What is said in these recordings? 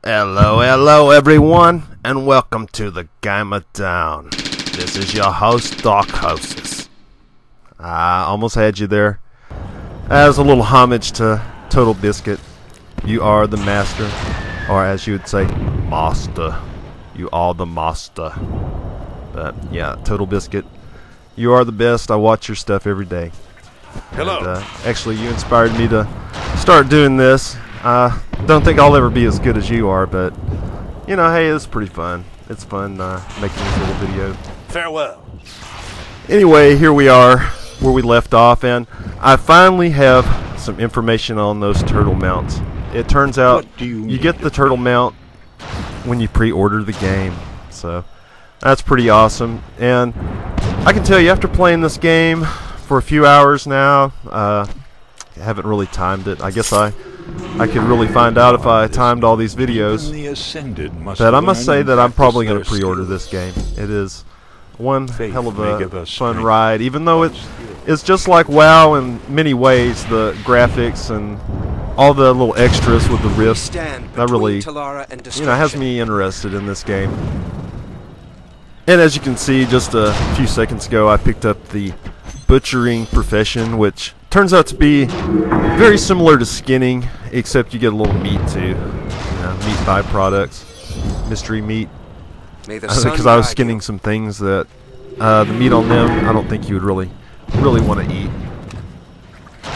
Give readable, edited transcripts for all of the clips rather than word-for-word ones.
Hello everyone, and welcome to the Game of Down. This is your host, Dark Hostess. I almost had you there. As a little homage to Total Biscuit, you are the master, or as you would say, master. You are the master. But yeah, Total Biscuit, you are the best. I watch your stuff every day. Hello. And, actually, you inspired me to start doing this. Don't think I'll ever be as good as you are, but you know, hey, it's pretty fun. It's fun making this little video. Farewell. Anyway, here we are where we left off, and I finally have some information on those turtle mounts. It turns out you get the turtle mount when you pre-order the game, so that's pretty awesome. And I can tell you, after playing this game for a few hours now, I haven't really timed it. I guess I could really find out if I timed all these videos. But I must say that I'm probably going to pre-order this game. It is one hell of a fun ride, even though it's just like WoW in many ways. The graphics and all the little extras with the Rift, that really, you know, has me interested in this game. And as you can see, just a few seconds ago, I picked up the butchering profession, which turns out to be very similar to skinning, except you get a little meat too. You know, meat byproducts, mystery meat. Because I was skinning some things that the meat on them, I don't think you would really want to eat.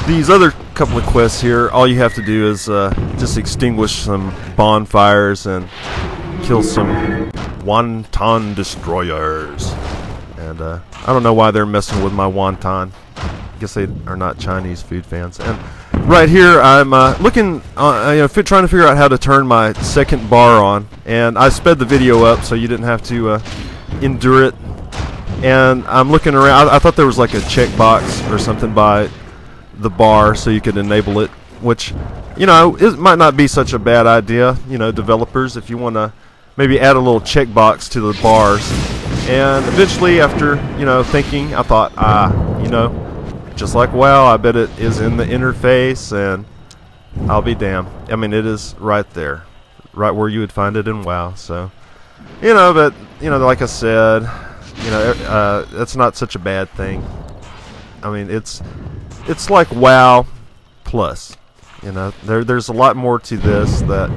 These other couple of quests here, all you have to do is just extinguish some bonfires and kill some wonton destroyers. And I don't know why they're messing with my wonton. I guess they are not Chinese food fans. And right here, I'm looking, trying to figure out how to turn my second bar on. And I sped the video up so you didn't have to endure it. And I'm looking around. I thought there was like a checkbox or something by the bar so you could enable it, which, you know, it might not be such a bad idea. You know, developers, if you want to maybe add a little checkbox to the bars. And eventually, after, you know, thinking, I thought, you know, just like WoW, I bet it is in the interface, and I'll be damned. I mean, it is right there, right where you would find it in WoW. So, you know, but, you know, like I said, you know, that's not such a bad thing. I mean, it's like WoW plus. You know, there's a lot more to this that,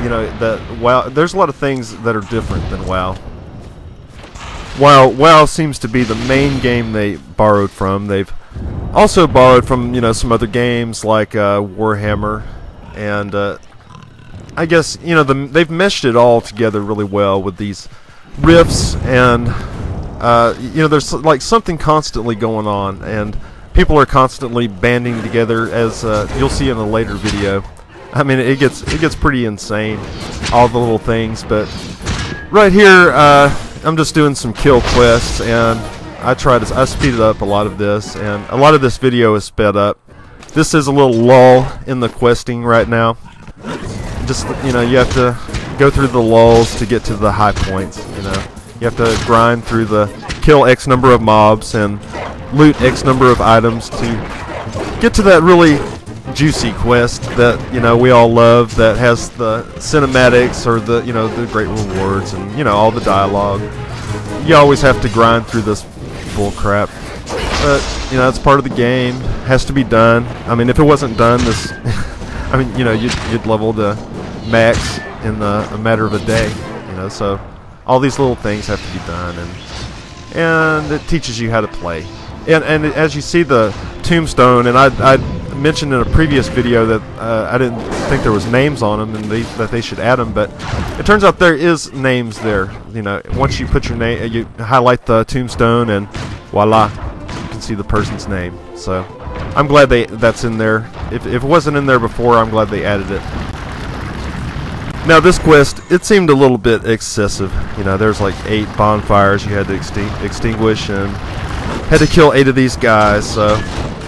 you know, that WoW. There's a lot of things that are different than WoW. While WoW seems to be the main game they borrowed from, they've also borrowed from, you know, some other games like Warhammer, and I guess, you know, they've meshed it all together really well with these rifts, and you know, there's like something constantly going on, and people are constantly banding together, as you'll see in a later video. I mean, it gets pretty insane, all the little things. But right here, I'm just doing some kill quests, and I speeded up a lot of this, and a lot of this video is sped up. This is a little lull in the questing right now. Just, you know, you have to go through the lulls to get to the high points. You know, you have to grind through kill X number of mobs and loot X number of items to get to that really juicy quest that, you know, we all love, that has the cinematics or the, you know, the great rewards and, you know, all the dialogue. You always have to grind through this bull crap, but, you know, it's part of the game. Has to be done. I mean, if it wasn't done, this I mean, you know, you'd level to max in a matter of a day, you know. So all these little things have to be done, and it teaches you how to play. And as you see the tombstone, and I mentioned in a previous video that I didn't think there was names on them, and that they should add them, but it turns out there is names there. You know, once you put your name, you highlight the tombstone, and voila, you can see the person's name. So I'm glad that's in there. If it wasn't in there before, I'm glad they added it. Now this quest, it seemed a little bit excessive. You know, there's like 8 bonfires you had to extinguish, and had to kill 8 of these guys. So,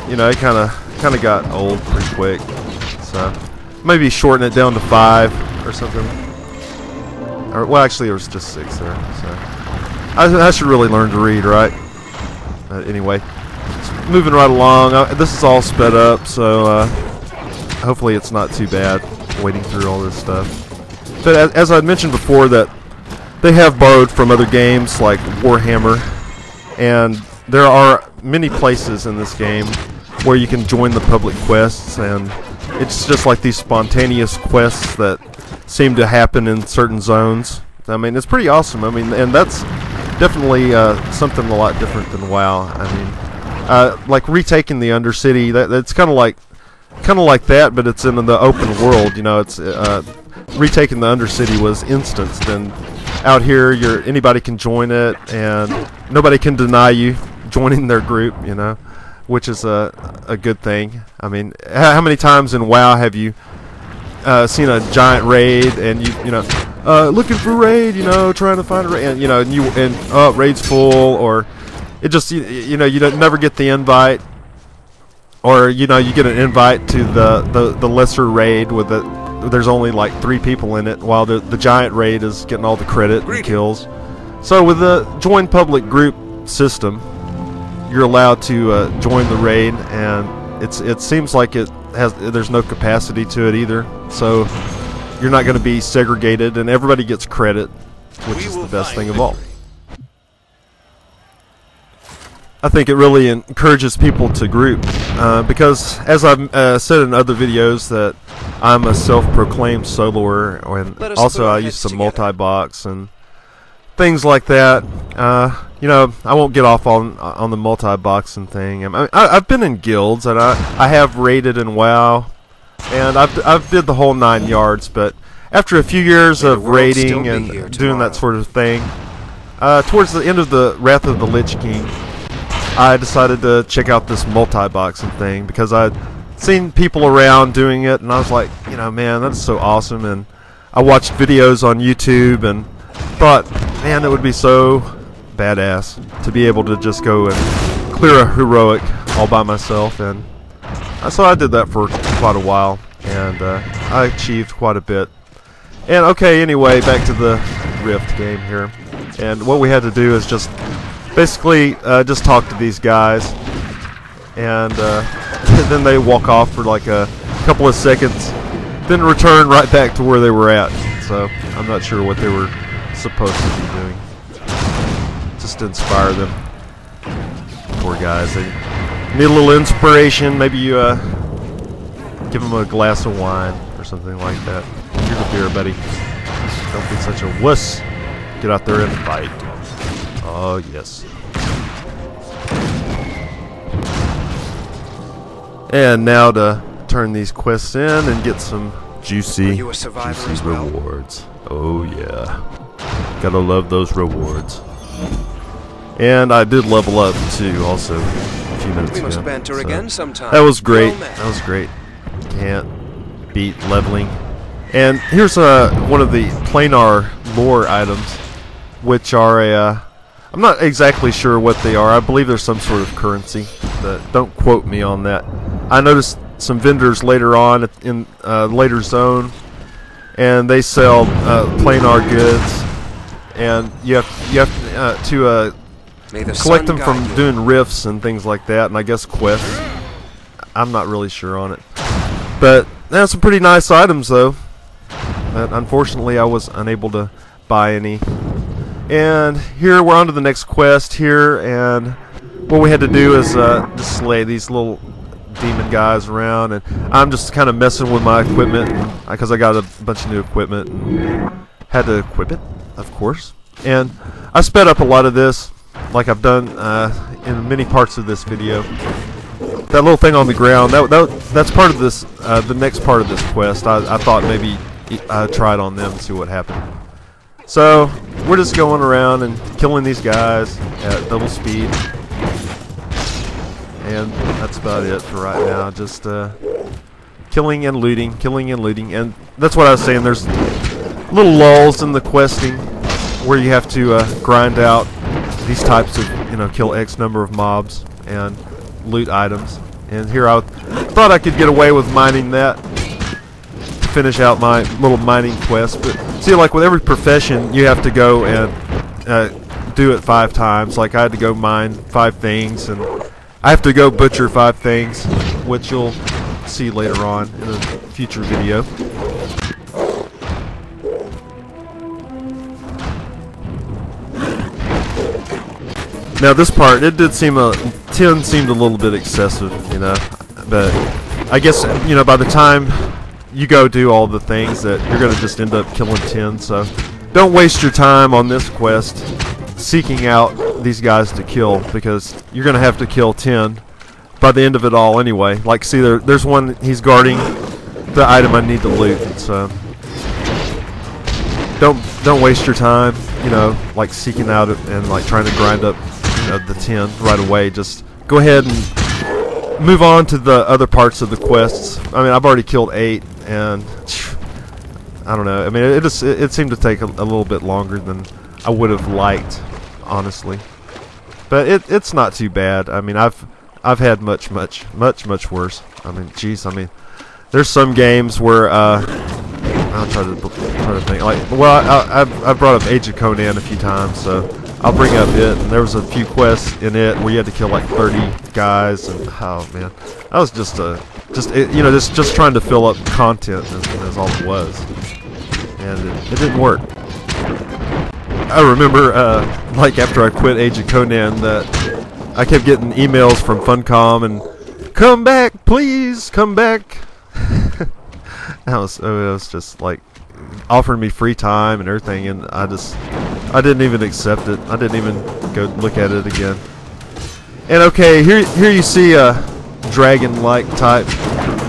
you know, it kind of got old pretty quick. So maybe shorten it down to 5 or something. Or, well, actually, it was just 6 there. So I should really learn to read, right? Anyway, moving right along. This is all sped up, so hopefully it's not too bad waiting through all this stuff. But as I mentioned before, that they have borrowed from other games like Warhammer, and there are many places in this game where you can join the public quests, and it's just like these spontaneous quests that seem to happen in certain zones. I mean, it's pretty awesome. I mean, and that's definitely something a lot different than WoW. I mean, like retaking the Undercity, that's kind of like that, but it's in the open world. You know, it's retaking the Undercity was instanced, and out here, anybody can join it, and nobody can deny you joining their group. You know, which is a good thing. I mean, how many times in WoW have you seen a giant raid, and you know, looking for raid, you know, trying to find a raid, and you know, and raid's full, or it just you know, you don't never get the invite, or you know, you get an invite to the lesser raid with there's only like 3 people in it, while the giant raid is getting all the credit and kills. So with the join public group system, you're allowed to join the raid, and it seems like there's no capacity to it either, so you're not going to be segregated, and everybody gets credit, which is the best thing of all. I think it really encourages people to group, because as I've said in other videos, that I'm a self-proclaimed soloer, and also I use some multi-box and things like that. You know, I won't get off on the multi-boxing thing. I've been in guilds, and I have raided in WoW, and I've did the whole 9 yards. But after a few years of raiding and doing that sort of thing, towards the end of the Wrath of the Lich King, I decided to check out this multi-boxing thing, because I'd seen people around doing it, and I was like, you know, man, that's so awesome. And I watched videos on YouTube and thought, man, it would be so badass to be able to just go and clear a heroic all by myself. And so I did that for quite a while, and I achieved quite a bit. And okay, anyway, back to the Rift game here, and what we had to do is just basically just talk to these guys, and then they walk off for like a couple of seconds, then return right back to where they were at. So I'm not sure what they were supposed to be doing. Just to inspire them. Poor guys, they need a little inspiration. Maybe you give them a glass of wine or something like that. Here's a beer, buddy. Don't be such a wuss. Get out there and fight. Oh yes. And now to turn these quests in and get some juicy rewards. Oh yeah. Gotta love those rewards. And I did level up too, also, a few minutes ago. So that was great. That was great. Can't beat leveling. And here's one of the planar lore items, which are I'm not exactly sure what they are. I believe there's some sort of currency. Don't quote me on that. I noticed some vendors later on in later zone, and they sell planar goods, and you have to collect them from doing rifts and things like that, and I guess quests. I'm not really sure on it, but that's some pretty nice items though. But unfortunately, I was unable to buy any. And here we're on to the next quest here, and what we had to do is just slay these little demon guys around, and I'm just kind of messing with my equipment because I got a bunch of new equipment and had to equip it, of course. And I sped up a lot of this, like I've done in many parts of this video. That little thing on the ground, that's part of this, the next part of this quest. I thought maybe I'd try it on them and see what happened. So we're just going around and killing these guys at double speed, and that's about it for right now. Just killing and looting, and that's what I was saying. There's little lulls in the questing where you have to grind out these types of, kill X number of mobs and loot items. And here I thought I could get away with mining that to finish out my little mining quest, but see, like with every profession, you have to go and do it 5 times. Like I had to go mine 5 things, and I have to go butcher 5 things, which you'll see later on in a future video. Now this part, it did seem 10 seemed a little bit excessive, you know, but I guess, you know, by the time you go do all the things that you're going to just end up killing 10, so don't waste your time on this quest seeking out these guys to kill, because you're going to have to kill 10 by the end of it all anyway. Like, see, there's one, he's guarding the item I need to loot, so don't waste your time, you know, like seeking out it and like trying to grind up, you know, the 10 right away. Just go ahead and move on to the other parts of the quests. I mean, I've already killed 8, and I don't know. I mean, it seemed to take a little bit longer than I would have liked, honestly. But it's not too bad. I mean, I've had much worse. I mean, geez. I mean, there's some games where I'll try to think. Like, well, I've brought up Age of Conan a few times, so I'll bring up it. And there was a few quests in it where you had to kill like 30 guys, and oh man, that was just you know, just trying to fill up content is all it was, and it didn't work. I remember, like after I quit Age of Conan, that I kept getting emails from Funcom and come back, please, come back. It was just like offering me free time and everything, and I didn't even accept it. I didn't even go look at it again. And okay, here you see a dragon-like type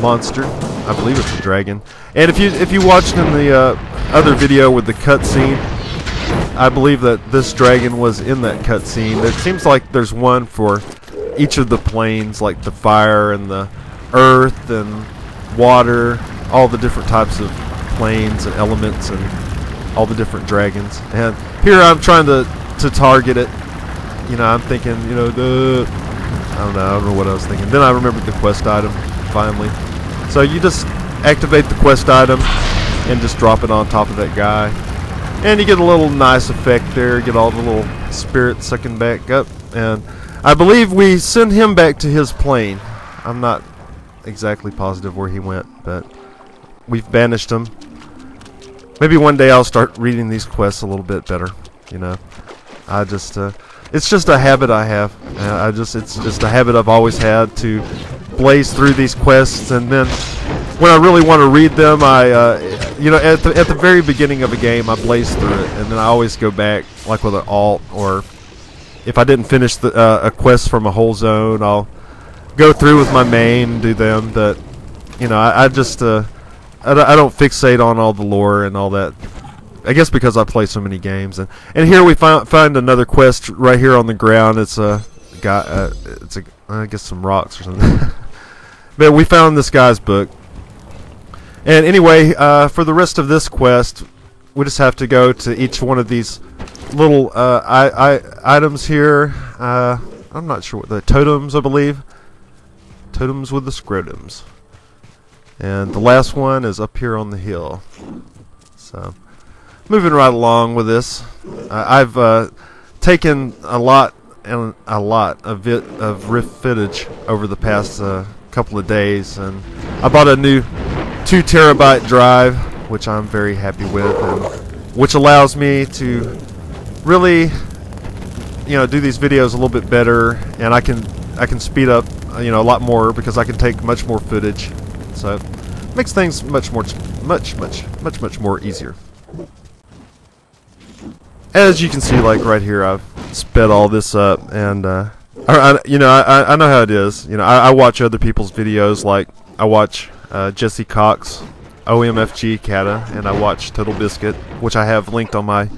monster. I believe it's a dragon. And if you watched in the other video with the cutscene, I believe that this dragon was in that cutscene. It seems like there's one for each of the planes, like the fire and the earth and water, all the different types of planes and elements and all the different dragons. And here I'm trying to target it. You know, I'm thinking, you know, I don't know what I was thinking. Then I remembered the quest item finally. So you just activate the quest item and just drop it on top of that guy, and you get a little nice effect there. Get all the little spirits sucking back up, and I believe we send him back to his plane. I'm not exactly positive where he went, but we've banished him. Maybe one day I'll start reading these quests a little bit better. You know, I just it's just a habit I have. It's just a habit I've always had to blaze through these quests, and then when I really want to read them, you know, at the very beginning of a game, I blaze through it, and then I always go back, like with an alt, or if I didn't finish a quest from a whole zone, I'll go through with my main and do them. But you know, I just I don't fixate on all the lore and all that. I guess because I play so many games, and here we find another quest right here on the ground. It's a guy. I guess some rocks or something. But we found this guy's book. And anyway, for the rest of this quest, we just have to go to each one of these little items here. I'm not sure what the totems, I believe. Totems with the scrotums. And the last one is up here on the hill. So, moving right along with this. I've taken a lot of Rift footage over the past couple of days, and I bought a new 2 terabyte drive, which I'm very happy with, and which allows me to really, you know, do these videos a little bit better, and I can speed up, you know, a lot more because I can take much more footage, so it makes things much more easier. As you can see, like right here, I've sped all this up, and you know, I know how it is. You know, I watch other people's videos, like I watch Jesse Cox, OMFG Kata, and I watch Total Biscuit, which I have linked on my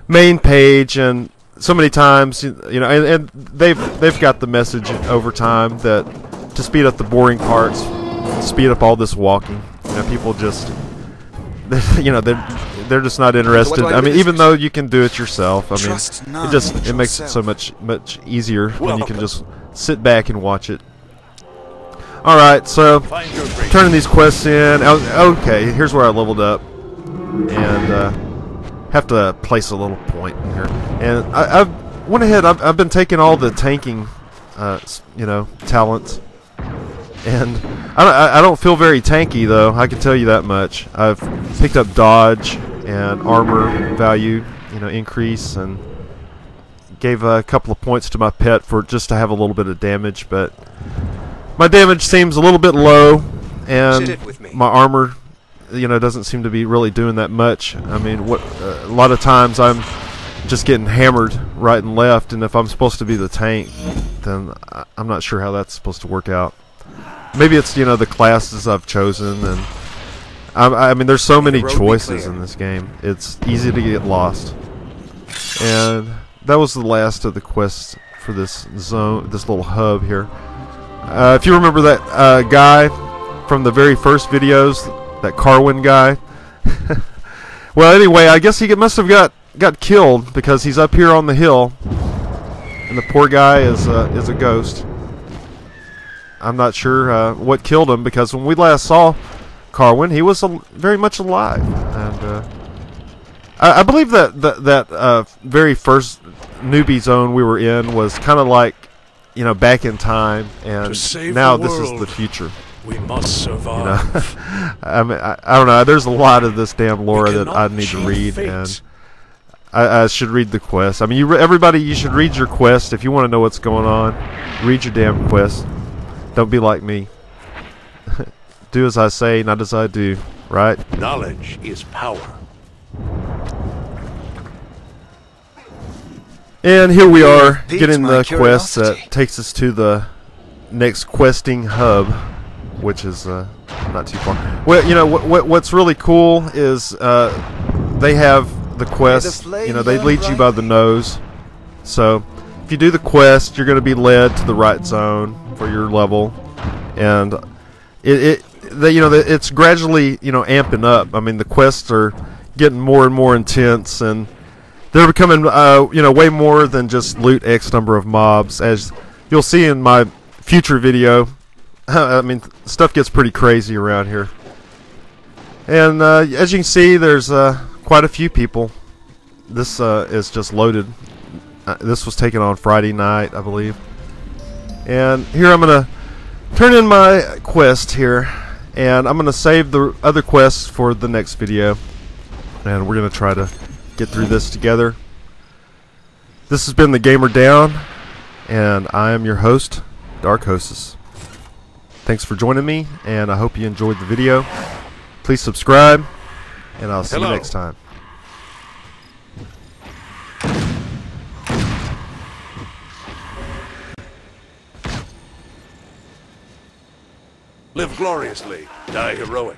main page. And so many times, you know, and they've got the message over time that to speed up the boring parts, speed up all this walking. You know, people just, you know, they're just not interested. I mean, even though you can do it yourself, I mean, it makes it so much easier when you can just sit back and watch it. Alright, so turning these quests in. Okay, here's where I leveled up, and have to place a little point in here. And I went ahead. I've been taking all the tanking, you know, talents, and I don't feel very tanky though. I can tell you that much. I've picked up dodge and armor value, you know, increase, and Gave a couple of points to my pet for just to have a little bit of damage, but my damage seems a little bit low, and my armor, you know, doesn't seem to be really doing that much. I mean, a lot of times I'm just getting hammered right and left, and if I'm supposed to be the tank, then I'm not sure how that's supposed to work out. Maybe it's, you know, the classes I've chosen, and I mean, there's so many choices in this game. It's easy to get lost. And that was the last of the quests for this zone, this little hub here. If you remember that guy from the very first videos, that Carwin guy. Well, anyway, I guess he must have got killed because he's up here on the hill, and the poor guy is a ghost. I'm not sure what killed him, because when we last saw Carwin, he was very much alive, and I believe that very first newbie zone we were in was kind of like, you know, back in time, and now this is the future. We must survive. You know? I mean, I don't know. There's a lot of this damn lore that I need to read, and I should read the quest. I mean, everybody, you should read your quest if you want to know what's going on. Read your damn quest. Don't be like me. Do as I say, not as I do. Right? Knowledge is power. And here we are, getting the quest that takes us to the next questing hub, which is not too far. Well, you know, what's really cool is they have the quest, you know, they lead you by the nose. So if you do the quest, you're going to be led to the right zone for your level, and it's gradually, you know, amping up. I mean, the quests are getting more and more intense, and they're becoming, you know, way more than just loot X number of mobs. As you'll see in my future video, I mean, stuff gets pretty crazy around here. And as you can see, there's quite a few people. This is just loaded. This was taken on Friday night, I believe. And here I'm going to turn in my quest here, and I'm going to save the other quests for the next video. And we're going to try to get through this together. This has been the Gamer Down, and I am your host, Dark Hostess. Thanks for joining me, and I hope you enjoyed the video. Please subscribe, and I'll see you next time. Live gloriously, die heroic.